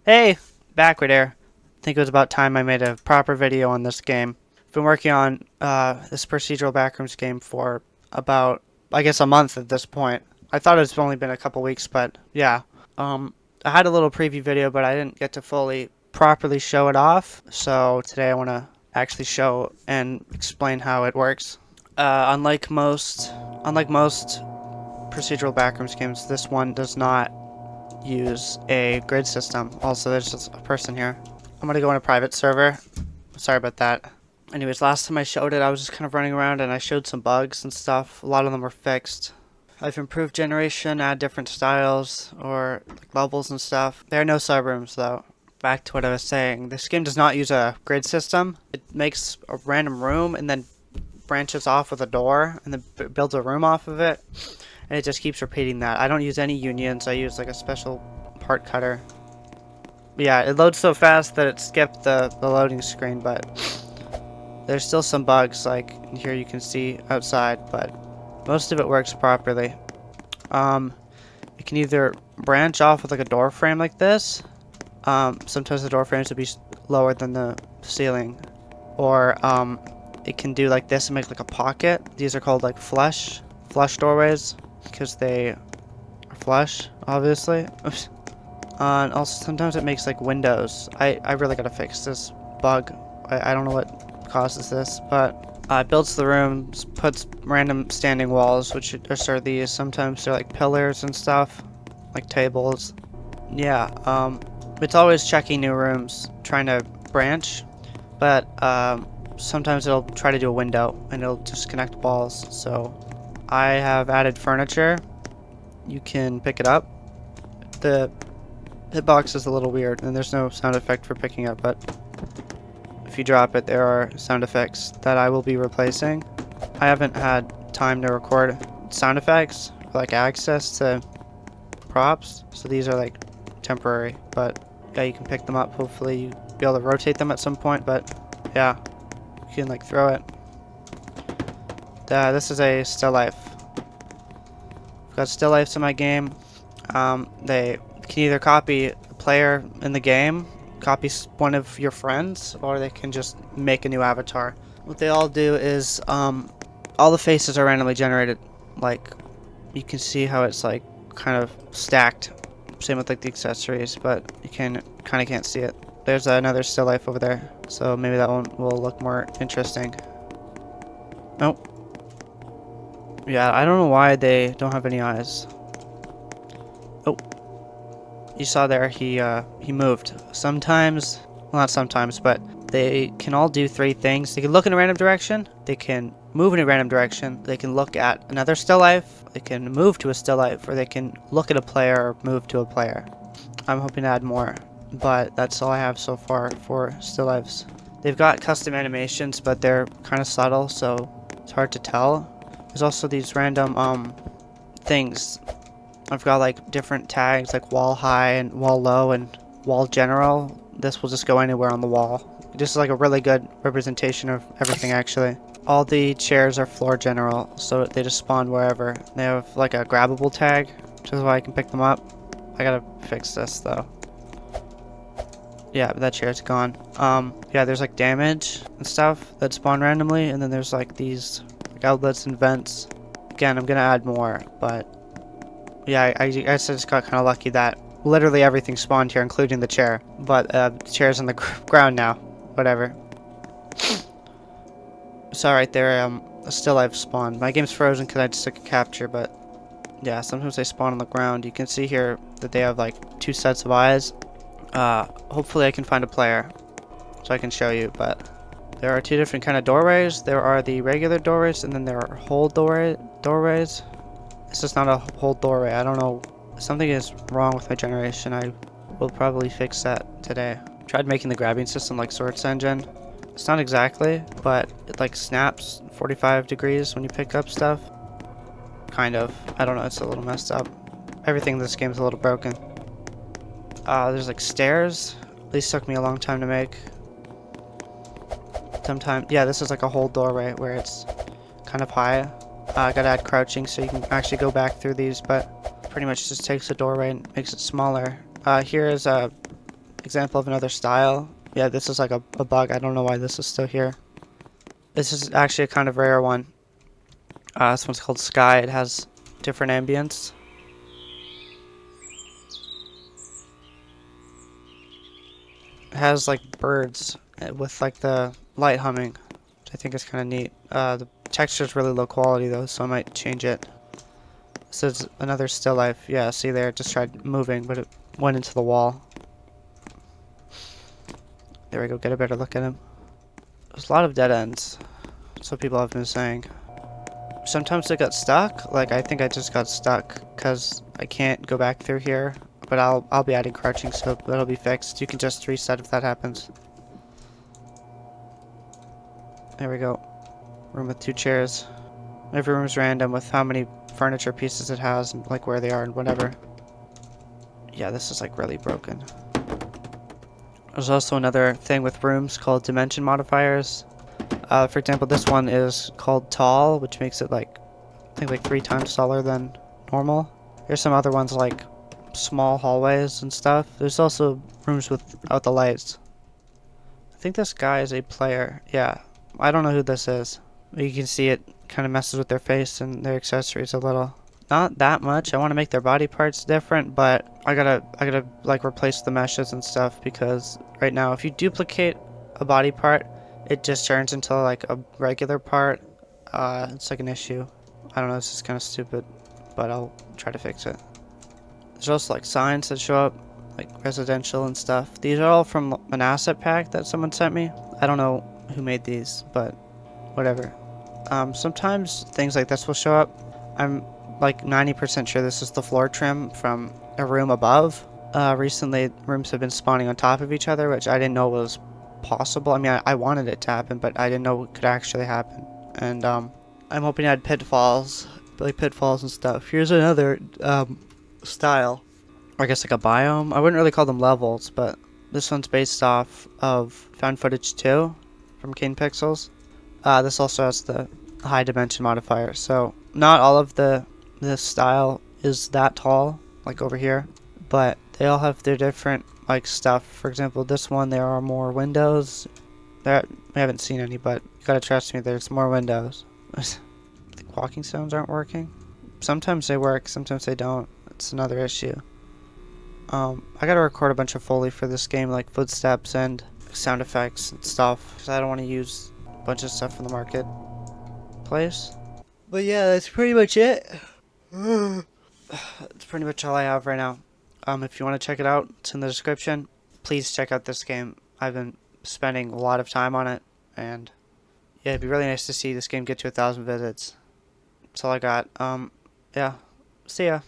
Hey, backward there. I think it was about time I made a proper video on this game. I've been working on this procedural backrooms game for about, I guess, a month at this point. I thought it's only been a couple weeks, but yeah. I had a little preview video, but I didn't get to fully, properly show it off. So today I want to actually show and explain how it works. Unlike most procedural backrooms games, this one does not use a grid system. Also, there's just a person here. I'm gonna go in a private server. Sorry about that. Anyways, last time I showed it, I was just kind of running around and I showed some bugs and stuff. A lot of them were fixed. I've improved generation, add different styles or like levels and stuff. There are no subrooms though. Back to what I was saying. This game does not use a grid system. It makes a random room and then branches off with a door and then builds a room off of it. And it just keeps repeating that. I don't use any unions. I use like a special part cutter. But yeah, it loads so fast that it skipped the loading screen, but there's still some bugs like here you can see outside, but most of it works properly. It can either branch off with like a door frame like this. Sometimes the door frames would be lower than the ceiling, or it can do like this and make like a pocket. These are called like flush doorways because they are flush, obviously. And also sometimes it makes like windows. I really gotta fix this bug. I don't know what causes this, but it builds the rooms, puts random standing walls, which are these. Sometimes they're like pillars and stuff, like tables. Yeah, it's always checking new rooms, trying to branch, but sometimes it'll try to do a window and it'll just connect walls. So I have added furniture. You can pick it up. The hitbox is a little weird and there's no sound effect for picking up, but if you drop it, there are sound effects that I will be replacing. I haven't had time to record sound effects or like access to props, so these are like temporary, but yeah, you can pick them up. Hopefully you be able to rotate them at some point, but yeah, you can like throw it. This is a still life. I've got still lifes in my game. They can either copy a player in the game, copy one of your friends, or they can just make a new avatar. What they all do is all the faces are randomly generated. Like you can see how it's like kind of stacked. Same with like the accessories, but you kind of can't see it. There's another still life over there, so maybe that one will look more interesting. Nope. Yeah, I don't know why they don't have any eyes. Oh, you saw there he moved. Sometimes, well, not sometimes, but they can all do three things. They can look in a random direction, they can move in a random direction, they can look at another still life, they can move to a still life, or they can look at a player or move to a player. I'm hoping to add more, but that's all I have so far for still lives. They've got custom animations, but they're kind of subtle, so it's hard to tell. There's also these random things. I've got like different tags like wall high and wall low and wall general. This will just go anywhere on the wall. This is like a really good representation of everything actually. All the chairs are floor general, so they just spawn wherever. They have like a grabbable tag, which is why I can pick them up. I gotta fix this though. Yeah, but that chair's gone. Yeah, there's like damage and stuff that spawn randomly, and then there's like these like outlets and vents. Again, I'm gonna add more, but yeah, I guess I just got kind of lucky that literally everything spawned here, including the chair. But the chair's on the ground now. Whatever. Saw right there, a still life spawned. My game's frozen because I just took a capture, but yeah, sometimes they spawn on the ground. You can see here that they have like two sets of eyes. Hopefully I can find a player so I can show you, but there are two different kind of doorways. There are the regular doorways, and then there are hole doorways. This is not a whole doorway. I don't know. Something is wrong with my generation. I will probably fix that today. Tried making the grabbing system like Source Engine. It's not exactly, but it like snaps 45 degrees when you pick up stuff. Kind of. I don't know. It's a little messed up. Everything in this game is a little broken. There's like stairs. These took me a long time to make. Yeah, this is like a whole doorway where it's kind of high. I gotta add crouching so you can actually go back through these, but pretty much just takes the doorway and makes it smaller. Here is example of another style. Yeah, this is like a bug. I don't know why this is still here. This is actually a kind of rare one. This one's called Sky. It has different ambience. It has like birds with like the light humming, which I think is kind of neat. The texture is really low quality though, so I might change it. This is another still life. Yeah, see there, it just tried moving, but it went into the wall. There we go, get a better look at him. There's a lot of dead ends, so people have been saying. Sometimes it got stuck. Like I think I just got stuck because I can't go back through here. But I'll be adding crouching, so that'll be fixed. You can just reset if that happens. There we go. Room with 2 chairs. Every room is random with how many furniture pieces it has and like where they are and whatever. Yeah, this is like really broken. There's also another thing with rooms called dimension modifiers. For example, this one is called tall, which makes it like, I think like 3 times taller than normal. There's some other ones like small hallways and stuff. There's also rooms without the lights. I think this guy is a player. Yeah, I don't know who this is. You can see it kind of messes with their face and their accessories a little. Not that much. I want to make their body parts different, but I gotta like replace the meshes and stuff because right now if you duplicate a body part, it just turns into like a regular part. It's like an issue. I don't know, this is kind of stupid, but I'll try to fix it. There's also like signs that show up, like residential and stuff. These are all from an asset pack that someone sent me. I don't know who made these, but whatever. Sometimes things like this will show up. I'm like 90% sure this is the floor trim from a room above. Recently, rooms have been spawning on top of each other, which I didn't know was possible. I mean, I wanted it to happen, but I didn't know it could actually happen. And I'm hoping to add pitfalls, like pitfalls and stuff. Here's another style, or I guess like a biome. I wouldn't really call them levels, but this one's based off of Found Footage 2 from Kane Pixels. This also has the high dimension modifier, so not all of this style is that tall, like over here, but they all have their different like stuff. For example, this one there are more windows. There, I haven't seen any, but you gotta trust me, there's more windows. The walking sounds aren't working. Sometimes they work, sometimes they don't. It's another issue. I gotta record a bunch of Foley for this game, like footsteps and sound effects and stuff, because I don't want to use a bunch of stuff from the marketplace. But yeah, that's pretty much it. That's pretty much all I have right now. If you want to check it out, it's in the description. Please check out this game. I've been spending a lot of time on it, and yeah, it'd be really nice to see this game get to 1,000 visits. That's all I got. Yeah, see ya.